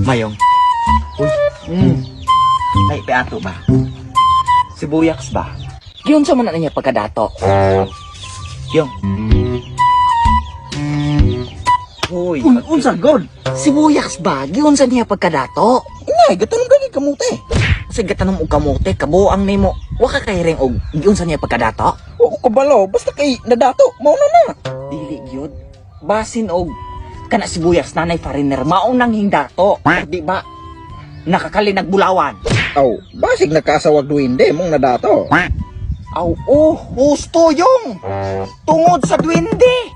Mayong. Uy. Ay, peato ba? Sibuyaks ba? Giyon sa man na niya pagkadato. Yung. Uy. Unsa god? Sibuyaks ba? Giyon sa niya pagkadato. Inay, gatanong gani kamote. Kasi gatanong og kamote, kabuang nimo. Wa ka kay ring og giyon sa niya pagkadato. Oo, kabalo, basta kay nadato, mauna na. Dili gyud. Basin og kana sibuyas nanay foreigner mao nang hindato. Di ba? Nakakali nagbulawan. Aw, basig nakasawag duwinde mong nadato. Aw, husto yung tungod sa duwende.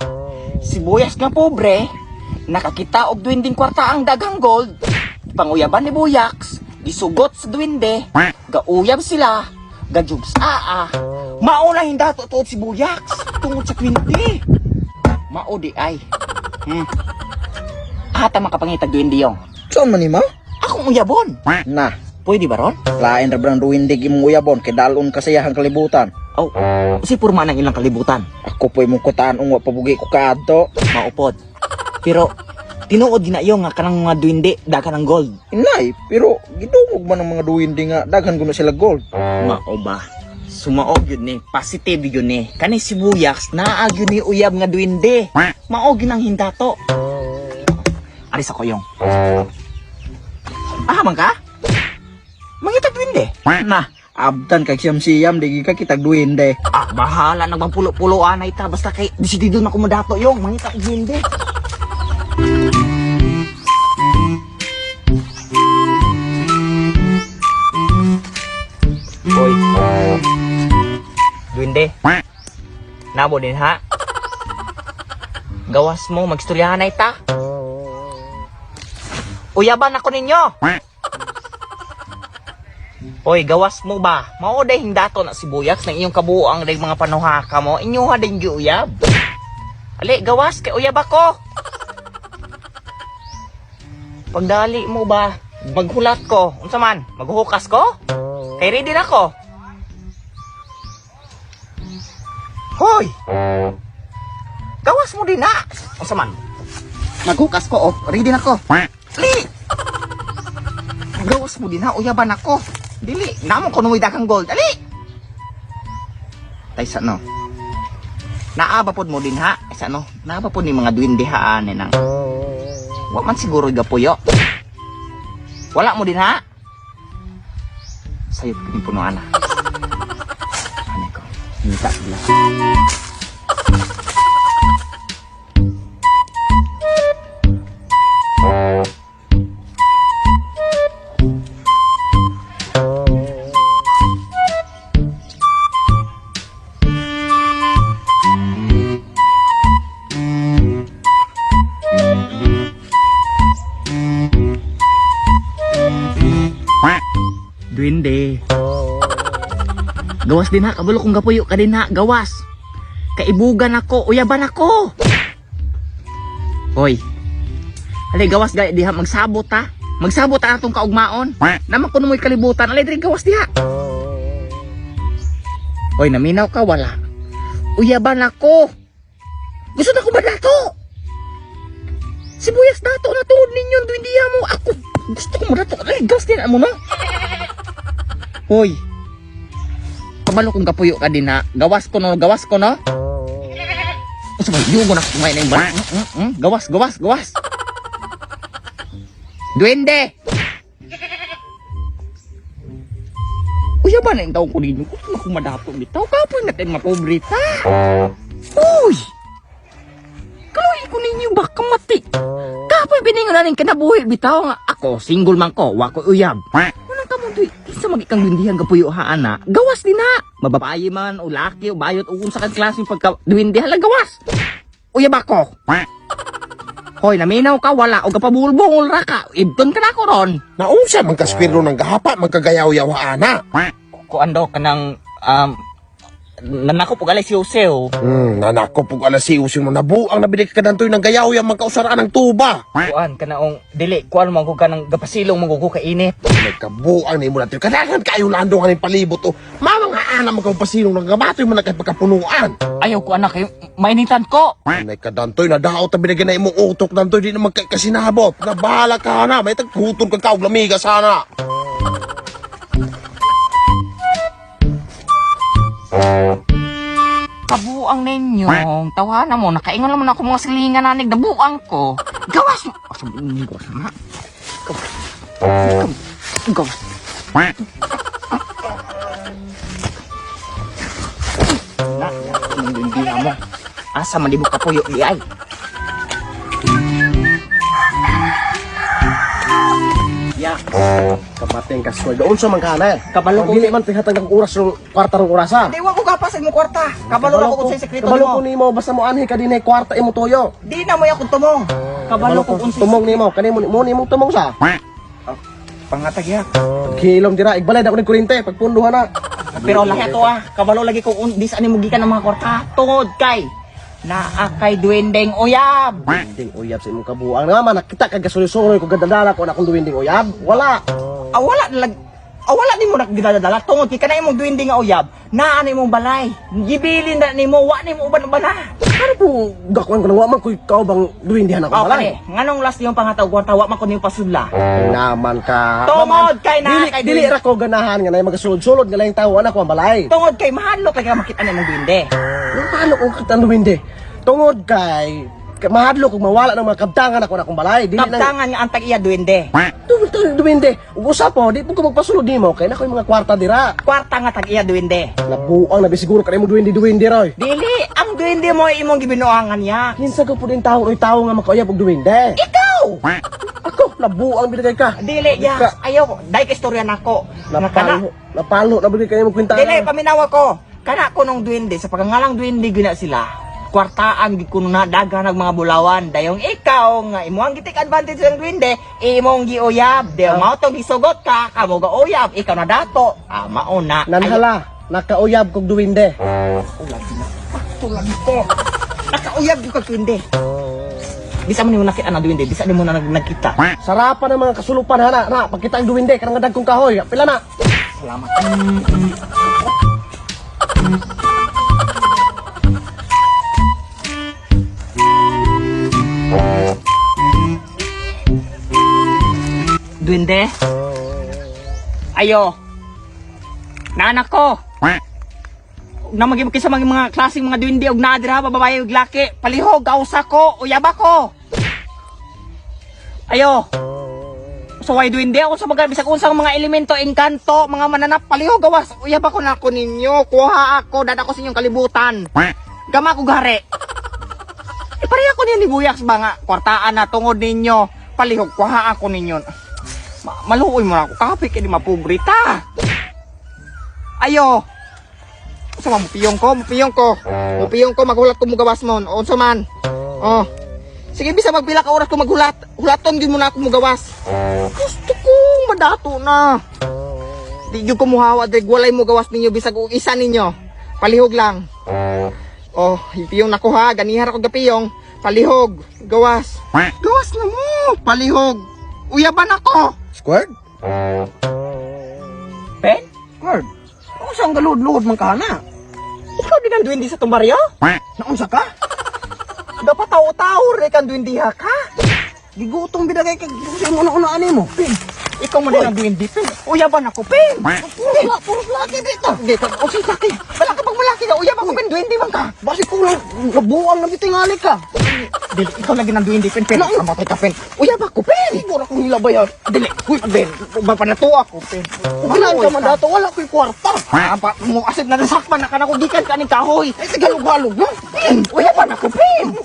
Sibuyas nga pobre, nakakita og duwending kwarta ang daghang gold. Panguyaban ni Buyaks, gisugot sa duwende, gauyab sila, gajugs Mao na hindato tuod si Buyaks tungod sa duwende. Mao di ay. Ata makapangitag duwende yung. Saan man nima? Akong uyabon. Na, Pwede ba ron? lain ra brang duwinde imong uyabon kay dalon kasayahang kalibutan. Aw, si purma ng ilang kalibutan. Ako po'y mong kutaan wa pabugi ko kaadto. Maupod. Pero, tinuod din na yung nga kanang mga duwende, dagan ng gold. Inay, pero gidungog man ang mga duwinde nga daghan kuno sila gold. Mao ba? Sumaog yun ni, positive yun ni. Kani sibuyaks, naag yun ni uyab nga duwende. Maog yun ang hindato. Aris ako yung. Man ka? Mangitag duwende. Na, abdan kay siyam-siyam di ka kitag duwinde. Bahala nagbang pulo-puloan na ita. Basta kay, disidido na kumadato yung. Mangitag duwende. Hoy. Duwende. Nabo din ha. Gawas mo, magstoryahan na ita. Uyaban ako ninyo. Hoy, gawas mo ba? Mao day hindato na sibuyaks ng iyong kabuang day mga panuhaka mo. Inyo ha din giuyab. Ali, gawas kay uyab ako. Pagdali mo ba? Maghulat ko. Unsa man? Maghuhukas ko? Kay ready na ko. Hoy! Gawas mo din na. Unsa man? Maghukas ko, oh. Ready na ko. Ali! Gawas mo din ha. Uyaban ako. Dili, namon ko nuwi dakang gold. Ali! Tay sa no. Naabapod mo din ha. Ay sa no. Naabapod ni mga duwende haan nang. Wa man siguro gapuyo. Wala mo din ha. Sayop kini punuan na. Ano ko? Minta sila. Duwende. Gawas din ha, kabalo kong gapuyo ka din ha, gawas. Kaibugan ako, uyaban ako. Hoy. Alay, gawas gaya diha, magsabot ha. Magsabot ha atong kaugmaon. Naman ko mo'y kalibutan, alay diri gawas diha. Hoy, naminaw ka, wala. Uyaban ako. Gusto na ko ba dato? Sibuyas dato na tuod ninyo, duwindiya mo. Ako, gusto ko mo dato. Alay, gawas din mo no? Hoy. Kabalo kong kapuyo ka din ha. Gawas ko no. O sabay, yugo na kumain na yung bala. Gawas. Duwende! Uya ba na yung taong ko ninyo? Gusto na kong madato bitaw. Kapoy natin mapobrita. Uy! Kaluhin ko ninyo baka mati. Kapoy biningon na rin kinabuhi bitaw nga. Ako, single man ko. Wako uyab. Unang kamong tuy. Sa magikang duwindihan kapuyo haan na. Gawas din na. Mababayi man, o laki, o bayot, o kung sa klaseng pagka-duwindihan lang gawas. Uyab ako. Hoy, naminaw ka, wala, o kapabulbong, ulra ka. Ibton ka na ko ron. Naunsa man kaspiro ng gahapa magkagayaw-yaw ana. Kuan daw ka ng, nanako po gali siyo-siyo. Nanako pug alas siusin mo nabuang nabili ka kadantoy ng gayaw yang magkausaraan ng tuba. Kuan kanaong dili kuan mo ko kanang gapasilong mo ko kainit. Nagkabuang nimo natin kadagan kayo landong aning palibot o. Mamang aana magkapasilong ng gabatoy mo nagkapagkapunuan. Ayaw ko anak kay mainitan ko. Nay kadantoy na daot tabi na ganay mo utok dantoy di na magkasinabot. Na bahala ka na may tagtutol ka kaog lamiga sana. Kabuang ninyo. Tawanan mo nakaingon naman ako mga silingan nanig nabuang ko. Gawas mo. Sabi ko sana. Gawas. Hindi na mo. Asa man di mo kapuyo di ay. Ya, kapating kaskway. Doon sa mangkana. Kabalo ko. Dili man pihatag ng oras ng kwarta ng orasan. Di wa ko kapas mo kwarta. Kabalo ko kung sa sekreto Kabalo ko mo. nimo basta mo anhi ka dinay kwarta imo tuyo. Di na mo yakong tumong. Kabalo ko kung tumong nimo kani mo nimo tumong sa. pangatag ya. Hilom dira igbalay ako ng kurente pagpunduhan na. Pero lahat to kabalo lagi ko di sa ani mo gikan ng mga kwarta. Tungod kay naa kay duwendeng uyab. Duwinding uyab sa imong kabuang naman nakita kag gasuloy-suloy ko gadadala ko na akong duwinding uyab. Wala. Wala ni mo nagdadala tungod kay kanay imong duwendeng nga uyab. Naa ni mong balay. Gibilin na nimo wa nimo uban-uban na. Ano po gakuan ko nang wa man ko ikaw bang duwindihan ako balay. Nganong last yung pangatawag kwarta wa man ko nimo pasudla. Naman ka. Tungod kay na kay Dili ra ko ganahan nga nay magasulod-sulod nga laing tawo anak ko ang balay. Tungod kay mahadlok kay ka makita ni mong duwende. Paano kung kita duwinde? Tungod kay mahadlo kung mawala ng mga kabtangan ako na akong balay. Dili nang Kaptangan nga antag iya duwende. duwinde. Ug usa po, di po ko magpasulod nimo kay na ko mga kwarta dira. Kwarta nga tag iya duwende. Nabuang na bisiguro kanay mo duwinde roy. Dili, ang duwende mo ay imong gibinuangan niya. Kinsa ko po din tawo nga makauyab og duwinde. Ikaw! Ako nabuang binigay ka. Dili, ya. Ayaw, dahil ka istorya na ko. Napalo na binigay kayo mo kwenta. Dili, paminawa ko. Kana ko nung duwende, sa pagangalang duwende gina sila. Kwartaan gi kuno na dagan ng mga bulawan. Dayong ikaw nga imuang gitik advantage ng duwende, imong giuyab. Dayo mao tong gisugot ka, kamo ga uyab, ikaw na dato. Mao na. Nanhala, nakauyab kog duwinde. Tulad ko. Nakauyab gyud kag duwende. Bisa mo nimo nakita na duwende, bisa nimo na nagkita. Sarapan ng mga kasulupan na pagkita ang duwinde kanang dagkong kahoy. Pila na. Salamat. Duwende? Ayo. Naanak ko. Na magimaki sa mga klaseng mga duwende og naa dira babae ug laki. Palihog gausa ko, uyab ako. Ayo. So why duwende ako sa mga bisag unsang mga elemento, engkanto, mga mananap palihog gawas. Uyab ako na ko ninyo. Kuha ako dada ko sa inyong kalibutan. Gama ko gari. Pareha ko niya ni Buyaks ba nga kwartaan na tungod ninyo. Palihog kuha ako ninyo. Maluoy mo na ako. Kapi kaya di mapubrita. Ayo. Sama mo piyong ko. Maghulat ko mo gawas mo. O sa man. Oh. Sige, bisa magpila ka oras ko maghulat. Hulaton din mo na ako mo gawas. Gusto ko madato na. Di yung kumuhawa. Walay mo gawas ninyo. Bisag isa ninyo. Palihog lang. Oh, piyong nako ha. Ganihar ako gapiyong. Palihog. Gawas. Gawas na mo. Palihog. Uyaban ako. Squared? Pen? Word. Unsa ang galud-lud man ka na? Ikaw din ang duwindi sa tumbaryo? Naunsa ka? Dapat tao-tao rin kang duwindi ha ka? Gigutong binagay kay sa imo una ani mo. Pen, ikaw mo din ang duwindi, Pen. Uyaban ako, Pen. Puro laki dito. Dito, o sige, laki. Wala ka pag malaki ka. Uyab ako, Pen. Duwindi man ka. Basi kulang nabuang na bitingali ka. Dili, ikaw lagi ng duwindi, Pen. Pen, kamatay ka, Pen. Uyab ako, Pen. Siguro akong hilabayan. Dili, huy, Pen. Mapanato ako, Pen. Ulan ka man dato wala ko'y kwarta. Mo asip na nasakpan na ka na kung gikan ka ni kahoy. Ay tigalog-galog mo. Pen, uyaban ako, Pen.